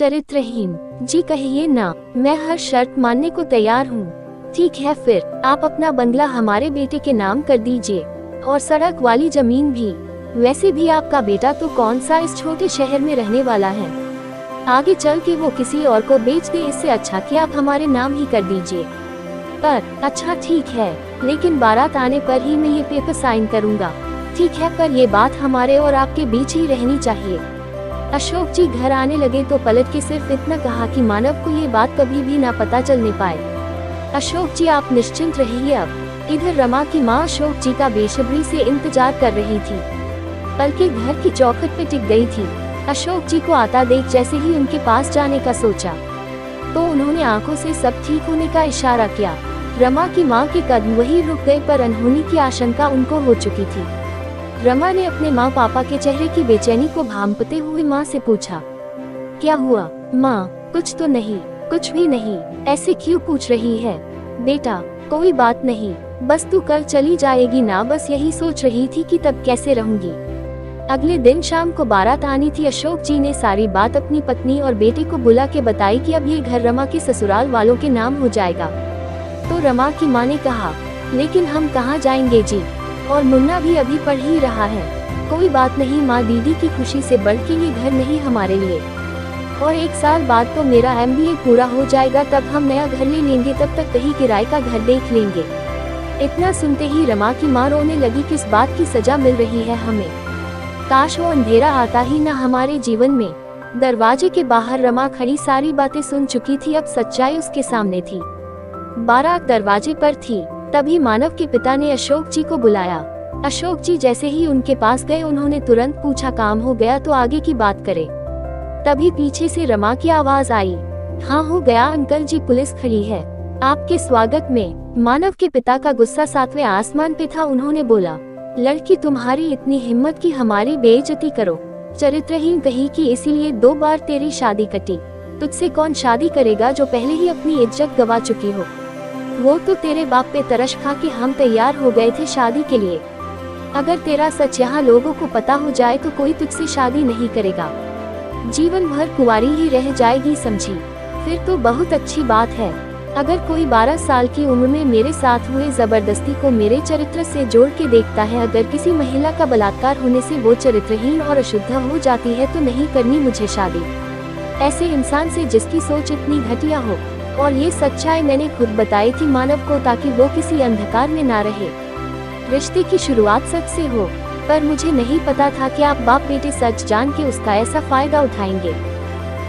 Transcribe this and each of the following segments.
चरित्रहीन। जी कहिए ना, मैं हर शर्त मानने को तैयार हूँ। ठीक है फिर आप अपना बंगला हमारे बेटे के नाम कर दीजिए और सड़क वाली जमीन भी। वैसे भी आपका बेटा तो कौन सा इस छोटे शहर में रहने वाला है, आगे चल के वो किसी और को बेच दे, इससे अच्छा कि आप हमारे नाम ही कर दीजिए। पर अच्छा ठीक है, लेकिन बारात आने पर ही मैं ये पेपर साइन करूँगा। ठीक है, पर ये बात हमारे और आपके बीच ही रहनी चाहिए। अशोक जी घर आने लगे तो पलट के सिर्फ इतना कहा कि मानव को ये बात कभी भी ना पता चलने पाए। अशोक जी आप निश्चिंत रहिए। अब इधर रमा की माँ अशोक जी का बेसब्री से इंतजार कर रही थी, बल्कि घर की चौखट पे टिक गई थी। अशोक जी को आता देख जैसे ही उनके पास जाने का सोचा तो उन्होंने आंखों से सब ठीक होने का इशारा किया। रमा की माँ के कदम वही रुक गए, पर अनहोनी की आशंका उनको हो चुकी थी। रमा ने अपने माँ पापा के चेहरे की बेचैनी को भांपते हुए माँ से पूछा, क्या हुआ माँ? कुछ तो नहीं? कुछ भी नहीं। ऐसे क्यों पूछ रही है? बेटा कोई बात नहीं, बस तू कल चली जाएगी ना, बस यही सोच रही थी कि तब कैसे रहूंगी। अगले दिन शाम को बारात आनी थी। अशोक जी ने सारी बात अपनी पत्नी और बेटे को बुला के बताई कि अब ये घर रमा के ससुराल वालों के नाम हो जाएगा। तो रमा की माँ ने कहा, लेकिन हम कहाँ जाएंगे जी, और मुन्ना भी अभी पढ़ ही रहा है। कोई बात नहीं माँ, दीदी की खुशी से बढ़ के ये घर नहीं हमारे लिए, और 1 साल बाद तो मेरा MBA पूरा हो जाएगा, तब हम नया घर ले लेंगे, तब तक कहीं किराए का घर देख लेंगे। इतना सुनते ही रमा की माँ रोने लगी, किस बात की सजा मिल रही है हमें, काश वो अंधेरा आता ही न हमारे जीवन में। दरवाजे के बाहर रमा खड़ी सारी बातें सुन चुकी थी, अब सच्चाई उसके सामने थी। बारात दरवाजे पर थी, तभी मानव के पिता ने अशोक जी को बुलाया। अशोक जी जैसे ही उनके पास गए उन्होंने तुरंत पूछा, काम हो गया तो आगे की बात करें। तभी पीछे से रमा की आवाज आई, हाँ हो गया अंकल जी, पुलिस खड़ी है आपके स्वागत में। मानव के पिता का गुस्सा 7वें आसमान पे था। उन्होंने बोला, लड़की तुम्हारी इतनी हिम्मत कि हमारी बेइज्जती करो, चरित्रहीन कही कि इसीलिए 2 बार तेरी शादी कटी। तुझसे कौन शादी करेगा जो पहले ही अपनी इज्जत गवा चुकी हो। वो तो तेरे बाप पे तरस खा के हम तैयार हो गए थे शादी के लिए। अगर तेरा सच यहाँ लोगों को पता हो जाए तो कोई तुझसे शादी नहीं करेगा, जीवन भर कुंवारी ही रह जाएगी, समझी? फिर तो बहुत अच्छी बात है। अगर कोई 12 साल की उम्र में मेरे साथ हुए जबरदस्ती को मेरे चरित्र से जोड़ के देखता है, अगर किसी महिला का बलात्कार होने से वो चरित्रहीन और अशुद्ध हो जाती है, तो नहीं करनी मुझे शादी ऐसे इंसान से जिसकी सोच इतनी घटिया हो। और ये सच्चाई मैंने खुद बताई थी मानव को, ताकि वो किसी अंधकार में ना रहे। रिश्ते की शुरुआत सच से हो, पर मुझे नहीं पता था कि आप बाप बेटे सच जान के उसका ऐसा फायदा उठाएंगे।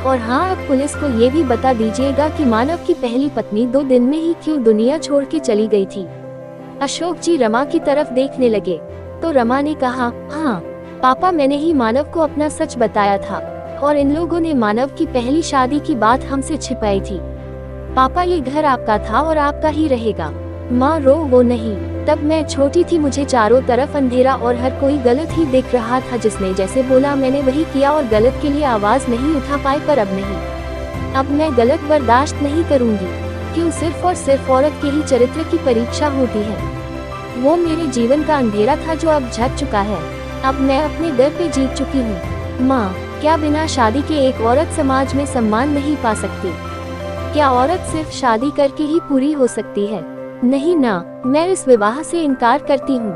और हाँ, अब पुलिस को ये भी बता दीजिएगा कि मानव की पहली पत्नी 2 दिन में ही क्यों दुनिया छोड़ के चली गई थी। अशोक जी रमा की तरफ देखने लगे तो रमा ने कहा, हाँ पापा, मैंने ही मानव को अपना सच बताया था, और इन लोगों ने मानव की पहली शादी की बात हमसे छिपाई थी। पापा ये घर आपका था और आपका ही रहेगा। माँ रो वो नहीं, तब मैं छोटी थी, मुझे चारों तरफ अंधेरा और हर कोई गलत ही देख रहा था। जिसने जैसे बोला मैंने वही किया, और गलत के लिए आवाज नहीं उठा पाए। पर अब नहीं, अब मैं गलत बर्दाश्त नहीं करूँगी। क्यों सिर्फ और सिर्फ औरत के ही चरित्र की परीक्षा होती है। वो मेरे जीवन का अंधेरा था जो अब झट चुका है। अब मैं अपने डर पे जीत चुकी हूँ। माँ, क्या बिना शादी के एक औरत समाज में सम्मान नहीं पा सकती? क्या औरत सिर्फ शादी करके ही पूरी हो सकती है? नहीं ना, मैं इस विवाह से इनकार करती हूँ।